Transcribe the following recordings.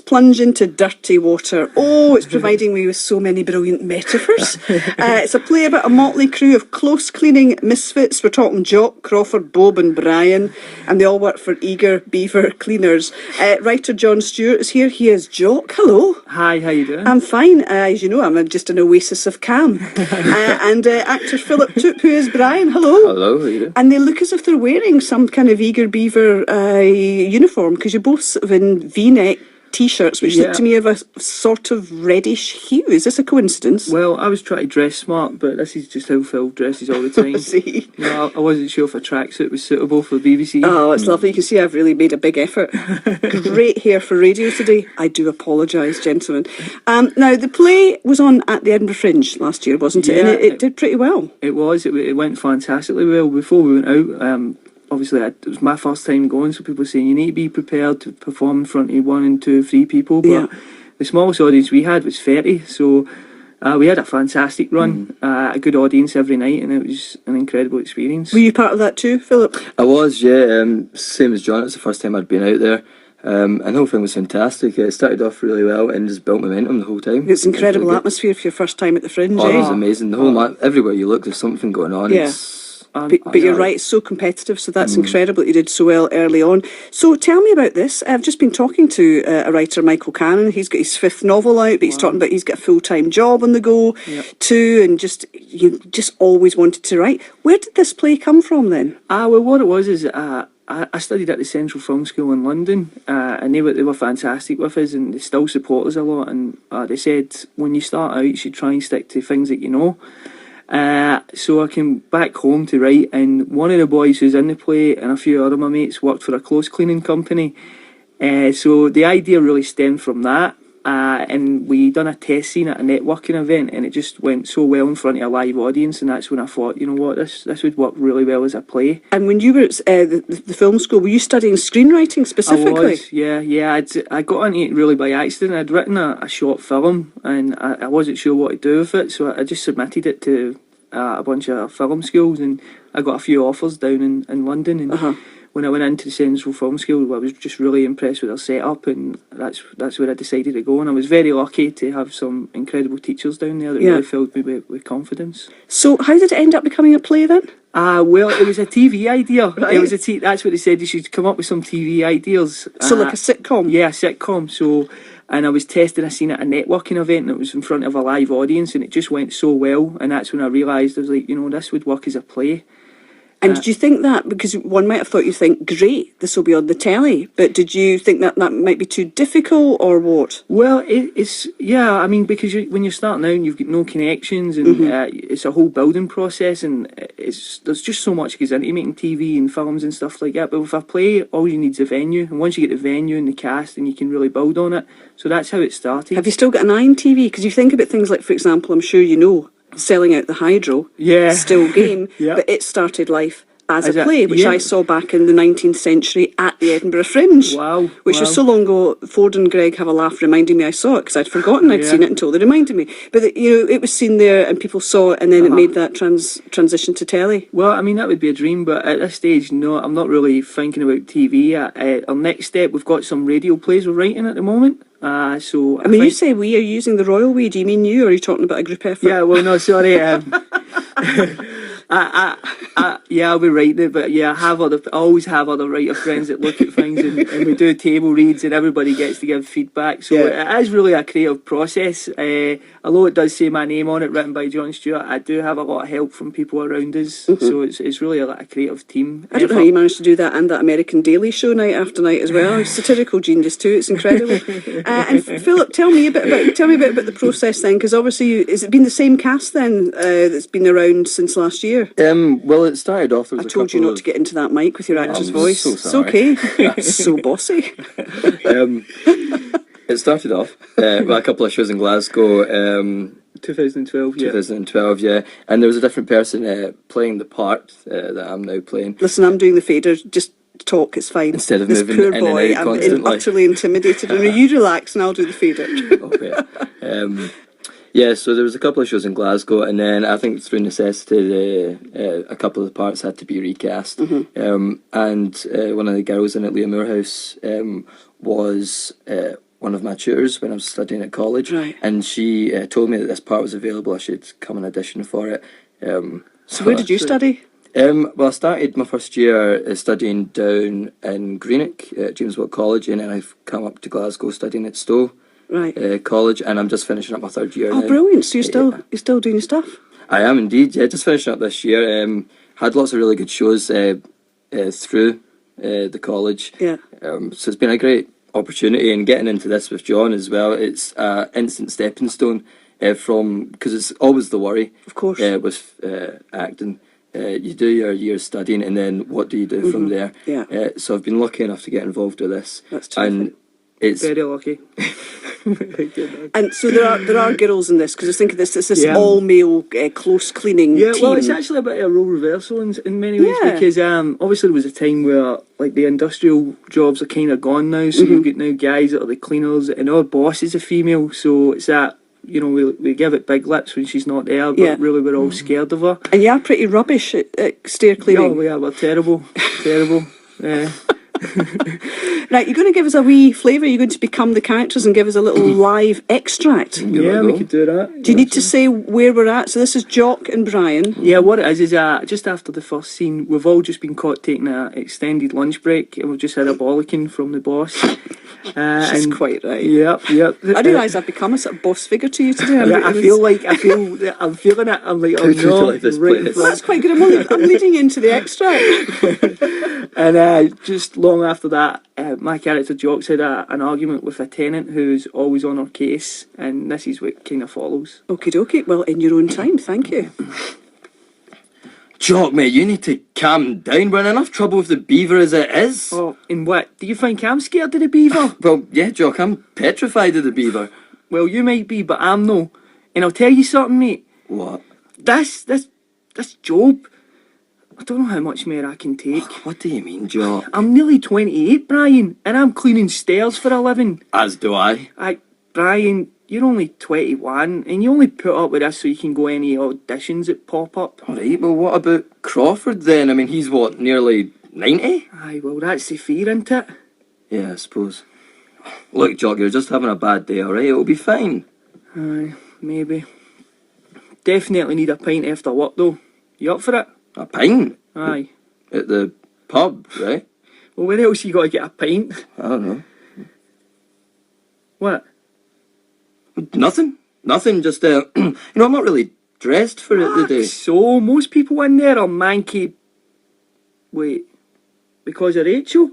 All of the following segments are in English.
plunge into dirty water. Oh, it's providing me with so many brilliant metaphors. It's a play about a motley crew of close-cleaning misfits. We're talking Jock, Crawford, Bob and Brian, and they all work for Eager Beaver Cleaners. Writer John Stewart is here. He is Jock. Hello. Hi, how you doing? I'm fine. As you know, I'm just an oasis of calm. And actor Philip Toop, who is Brian. Hello. Hello, how you doing? And they look as if they're wearing some kind of Eager Beaver uniform, because you're both sort of in V-neck T-shirts, which look to me of a sort of reddish hue. Is this a coincidence? Well, I was trying to dress smart, but this is just how Phil dresses all the time. See? No, I wasn't sure if a tracksuit was suitable for the BBC. Oh, it's lovely. You can see I've really made a big effort. Great hair for radio today. I do apologise, gentlemen. Now, the play was on at the Edinburgh Fringe last year, wasn't it? Yeah, And it did pretty well. It was. It went fantastically well. Before we went out, obviously it was my first time going, so people were saying you need to be prepared to perform in front of 1, 2, 3 people. But the smallest audience we had was 30, so we had a fantastic run, a good audience every night, and it was an incredible experience. Were you part of that too, Philip? I was, yeah. Same as John, it's the first time I'd been out there. And the whole thing was fantastic. It started off really well and just built momentum the whole time. It's incredible atmosphere for your first time at the Fringe. Oh, it was amazing. The whole everywhere you look, there's something going on. Yeah. But you're right, it's so competitive, so that's incredible that you did so well early on. So tell me about this. I've just been talking to a writer, Michael Cannon. He's got his 5th novel out, but he's talking about he's got a full-time job on the go too, and you just always wanted to write. Where did this play come from then? Well, what it was is I studied at the Central Film School in London, and they were fantastic with us, and they still support us a lot. And they said when you start out, you should try and stick to things that you know. So I came back home to write, and one of the boys who's in the play and a few other of my mates worked for a clothes cleaning company. So the idea really stemmed from that, and we done a test scene at a networking event, and it just went so well in front of a live audience, and that's when I thought, you know what, this would work really well as a play. And when you were at the film school, were you studying screenwriting specifically? I was, yeah. I got into it really by accident. I'd written a short film, and I wasn't sure what to do with it, so I just submitted it to a bunch of film schools, and I got a few offers down in London, and when I went into the Central Film School, I was just really impressed with their setup, and that's where I decided to go. And I was very lucky to have some incredible teachers down there that really filled me with confidence. So how did it end up becoming a play then? Well, it was a TV idea. Right. It was that's what they said. You should come up with some TV ideas. So like a sitcom? Yeah, a sitcom. So, and I was testing a scene at a networking event, and it was in front of a live audience, and it just went so well. And that's when I realised, I was like, you know, this would work as a play. And did you think that, because one might have thought, you think, great, this will be on the telly, but did you think that might be too difficult, or what? Well, it's I mean, because when you're starting out and you've got no connections, and it's a whole building process, and there's just so much goes into making TV and films and stuff like that. But with a play, all you need is a venue, and once you get the venue and the cast, then you can really build on it. So that's how it started. Have you still got an eye on TV? Because you think about things like, for example, I'm sure you know, selling out the Hydro, still game, but it started life as a play, which I saw back in the 19th century at the Edinburgh Fringe. Wow. Which was so long ago, Ford and Greg have a laugh reminding me I saw it, because I'd forgotten I'd seen it until they reminded me. But, it was seen there and people saw it, and then it made that transition to telly. Well, I mean, that would be a dream, but at this stage, no, I'm not really thinking about TV. Our next step, we've got some radio plays we're writing at the moment. So I mean, you say we are using the royal we. Do you mean you, or are you talking about a group effort? Yeah, well, no, sorry. I'll be writing it, but I always have other writer friends that look at things, and we do table reads, and everybody gets to give feedback. So it is really a creative process. Although it does say my name on it, written by John Stewart, I do have a lot of help from people around us. So it's really a creative team. I don't know how you managed to do that, and that American Daily Show night after night as well. Satirical genius too. It's incredible. And Philip, tell me a bit about the process then, because obviously, has it been the same cast then that's been around since last year? Well, it started off. I told you not to get into that mic with your actor's voice. So it's okay. It's so bossy. It started off with a couple of shows in Glasgow. 2012, 2012, yeah. And there was a different person playing the part that I'm now playing. Listen, I'm doing the fader. Just talk, it's fine. Instead of this moving poor in boy, and out I'm constantly. utterly intimidated. And you relax, and I'll do the fader. Okay. Yeah, so there was a couple of shows in Glasgow, and then I think through necessity, a couple of the parts had to be recast. And one of the girls in it, Leah Moorhouse, was one of my tutors when I was studying at college, Right. and she told me that this part was available. I should come and audition for it. So where did you study? Well, I started my first year studying down in Greenock at James Watt College, and then I've come up to Glasgow studying at Stowe Right. College, and I'm just finishing up my third year Oh, now. brilliant. So you're still doing your stuff? I am indeed, yeah, just finishing up this year. Had lots of really good shows through the college. Yeah. So it's been a great opportunity, and getting into this with John as well, it's an instant stepping stone because it's always the worry Of course. with acting. You do your years studying, and then what do you do from there? Yeah. So I've been lucky enough to get involved with this. That's terrific. And it's Very lucky. And so there are girls in this, because I was thinking this Yeah. all male close cleaning Yeah, team. well, it's actually a bit of a role reversal in many ways, Yeah. because obviously there was a time where like the industrial jobs are kind of gone now, so you've got now guys that are the cleaners, and our boss is a female, so it's that, you know, we give it big lips when she's not there, but Yeah. really we're all scared of her. And you are pretty rubbish at stair cleaning. Yeah, we're terrible, terrible. Right, you're going to give us a wee flavour. You're going to become the characters and give us a little live extract. Yeah, we could do that. Do you need to say where we're at? So this is Jock and Brian. Yeah, what it is just after the first scene, we've all just been caught taking an extended lunch break, and we've just had a bollocking from the boss. She's quite right. Yep. I realise I've become a sort of boss figure to you today. Yeah, I'm feeling it. I'm like, oh How do you no, like this right in place? front. That's quite good. I'm leading into the extract. And just long after that, my character Jocks had an argument with a tenant who's always on her case, and this is what kind of follows. Okie dokie. Well, in your own time. Thank you. Jock, mate, you need to calm down. We're in enough trouble with the beaver as it is. Oh, and what? Do you think I'm scared of the beaver? Well, yeah, Jock, I'm petrified of the beaver. Well, you might be, but I'm no. And I'll tell you something, mate. What? This job, I don't know how much more I can take. What do you mean, Jock? I'm nearly 28, Brian, and I'm cleaning stairs for a living. As do I. Brian, you're only 21, and you only put up with this so you can go any auditions that pop up. Alright, well, what about Crawford then? I mean, he's what, nearly 90? Aye, well, that's the fear, isn't it? Yeah, I suppose. Look, Jock, you're just having a bad day, alright? It'll be fine. Aye, maybe. Definitely need a pint after work, though. You up for it? A pint? Aye. At the pub, right? Well, where else you got to get a pint? I don't know. What? Nothing. Just, I'm not really dressed for it today. So, most people in there are manky. Wait, because of Rachel?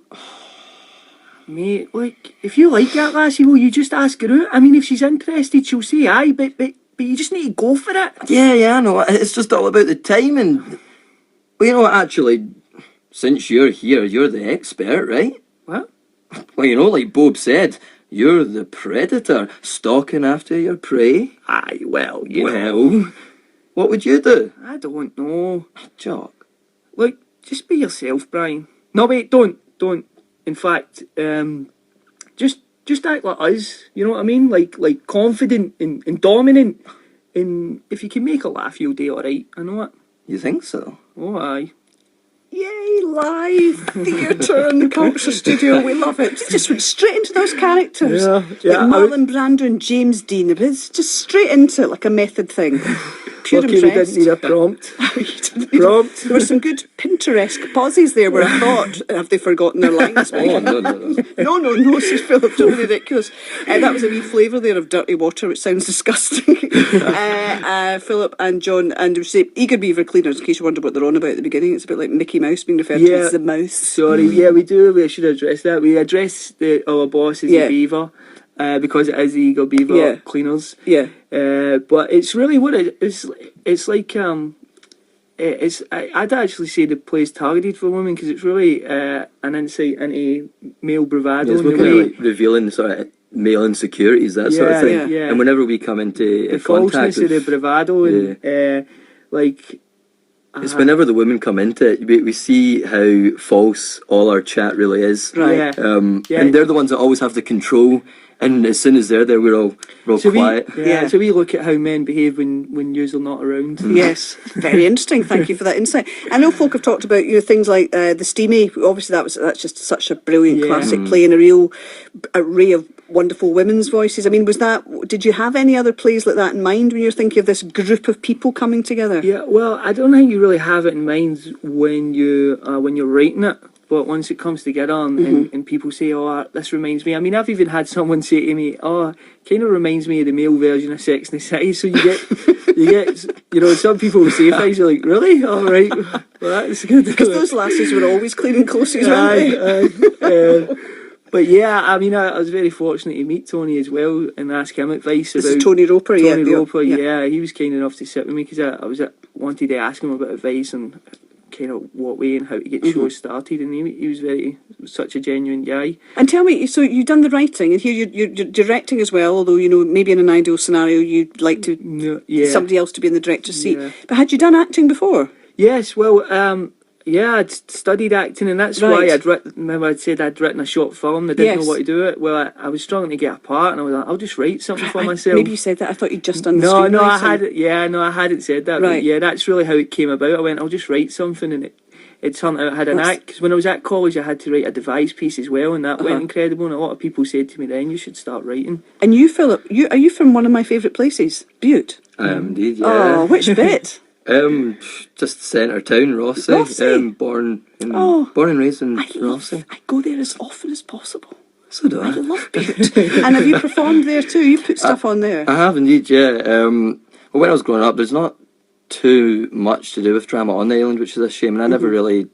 Mate, like, if you like that lassie, will you just ask her out? I mean, if she's interested, she'll say aye, but you just need to go for it. Yeah, I know. It's just all about the timing. Well, you know what, actually, since you're here, you're the expert, right? What? Well, you know, like Bob said, you're the predator, stalking after your prey. Aye, well, you know. Well, what would you do? I don't know. Jock. Look, just be yourself, Brian. No, wait, don't. In fact, just act like us. You know what I mean? Like confident and dominant. And if you can make her laugh, you'll do all right. I know it. You think so? Oh, aye. Yay, live theatre in the Culture Studio. We love it. Just went straight into those characters. Yeah, Like Marlon Brando and James Dean. It's just straight into it, like a method thing. Pure Lucky we didn't impressed. need a prompt. You didn't need- Prompt. There were some good Pinterest pauses there where I thought, have they forgotten their lines? Oh, no. No, says Philip, don't be ridiculous. That was a wee flavour there of dirty water, which sounds disgusting. Philip and John, and we say eager beaver cleaners, in case you wondered what they're on about at the beginning. It's a bit like Mickey Mouse being referred to as the mouse. Sorry, yeah, we should address that. We address our boss as a beaver. Because it is the Eagle Beaver cleaners. Yeah. But it's really what it's like. I'd actually say the play's targeted for women because it's really an insight into male bravado. Yes, we're kind of like revealing sort of male insecurities, that sort of thing. Yeah. And whenever we come into the contact falseness of the bravado, and it's whenever the women come into it, we see how false all our chat really is. Right. And they're the ones that always have the control. And as soon as they're there, we're all quiet. So we look at how men behave when you're not around. Yes, very interesting. Thank you for that insight. I know folk have talked about things like the Steamy. Obviously, that's just such a brilliant classic play and a real array of wonderful women's voices. I mean, did you have any other plays like that in mind when you're thinking of this group of people coming together? Yeah, well, I don't think you really have it in mind when you're writing it. But once it comes together and people say, "Oh, this reminds me," I mean, I've even had someone say to me, "Oh, kind of reminds me of the male version of Sex and the City." So you get, some people will say things, you're like, "Really? All right, well, that's good." Because those lasses were always cleaning clothes, weren't they? But yeah, I mean, I was very fortunate to meet Tony as well and ask him advice This about is Tony Roper, Tony Roper. Yeah, he was kind enough to sit with me because I wanted to ask him about advice and kind of what way and how to get shows started, and he was such a genuine guy. And tell me, so you've done the writing, and here you're directing as well, although, maybe in an ideal scenario you'd like to somebody else to be in the director's seat. Yeah. But had you done acting before? Yes, well, I'd studied acting, and that's why remember I'd said I'd written a short film. I didn't know what to do it. Well, I was struggling to get a part, and I was like, I'll just write something for myself. Maybe you said that. I thought you'd just done the No, I screenwriting. I hadn't said that. Right. But yeah, that's really how it came about. I went, I'll just write something, and it turned out I had an act. Because when I was at college, I had to write a devised piece as well, and that went incredible. And a lot of people said to me then, you should start writing. And you, Philip, are you from one of my favourite places, Bute? I am indeed, yeah. Oh, which bit? Just centre town, Rossie. Rossie? Born and raised in Rossie. I go there as often as possible. So do I I. love Bute. And have you performed there too? You put stuff on there. I have indeed, yeah. Well, when I was growing up, there's not too much to do with drama on the island, which is a shame, and I never really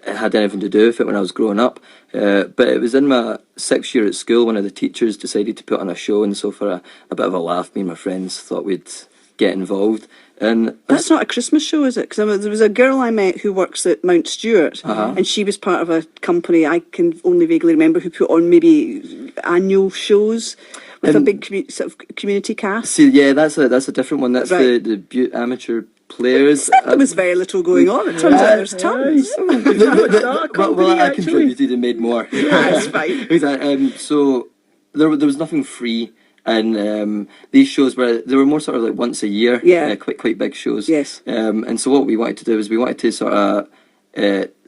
had anything to do with it when I was growing up. But it was in my 6th year at school, one of the teachers decided to put on a show, and so for a bit of a laugh, me and my friends thought we'd get involved. And That's not a Christmas show, is it? Because there was a girl I met who works at Mount Stewart, and she was part of a company I can only vaguely remember who put on maybe annual shows with a big sort of community cast. See, yeah, that's a different one. That's Right. the Bute Amateur Players. There was very little going on. It turns out there's tons. Well, I contributed and made more. That's fine. So there was nothing free. And these shows they were more sort of like once a year, quite big shows. Yes. And so what we wanted to do is we wanted to sort of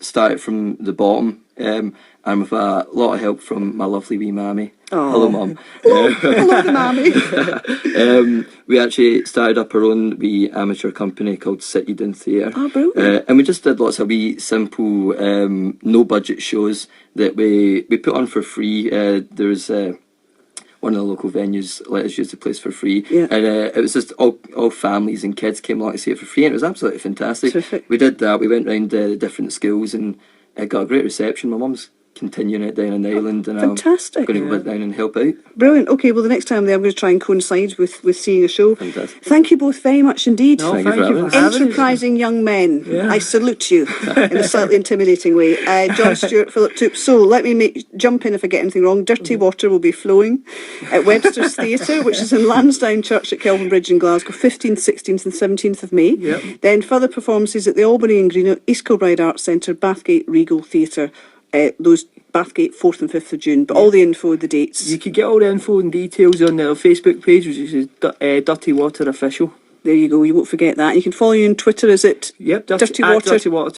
start it from the bottom, and with a lot of help from my lovely wee mammy. Oh. Hello, Mum. Hello, mammy. We actually started up our own wee amateur company called City Down Theatre. Oh, brilliant. And we just did lots of wee simple, no budget shows that we put on for free. There was one of the local venues let us use the place for free, and it was just all families and kids came along to see it for free, and it was absolutely fantastic. Terrific. We did that. We went round the different schools and it got a great reception. My mum's continuing it down on the island, and Fantastic. I'm going to go back down and help out. Brilliant. Okay, well, the next time I'm there, I'm going to try and coincide with seeing a show. Fantastic. Thank you both very much indeed. No, Thank you for having us. Enterprising young men. Yeah. I salute you in a slightly intimidating way. John Stewart, Philip Toop. So let me jump in if I get anything wrong. Dirty Water will be flowing at Webster's Theatre, which is in Lansdowne Church at Kelvin Bridge in Glasgow, 15th, 16th and 17th of May. Yep. Then further performances at the Albany and Greenock, East Kilbride Arts Centre, Bathgate Regal Theatre, those Bathgate 4th and 5th of June. But all the info, the dates. You could get all the info and details on their Facebook page, which is Dirty Water Official. There you go. You won't forget that. You can follow you on Twitter. Is it Yep, Dirty Water? Dirty Water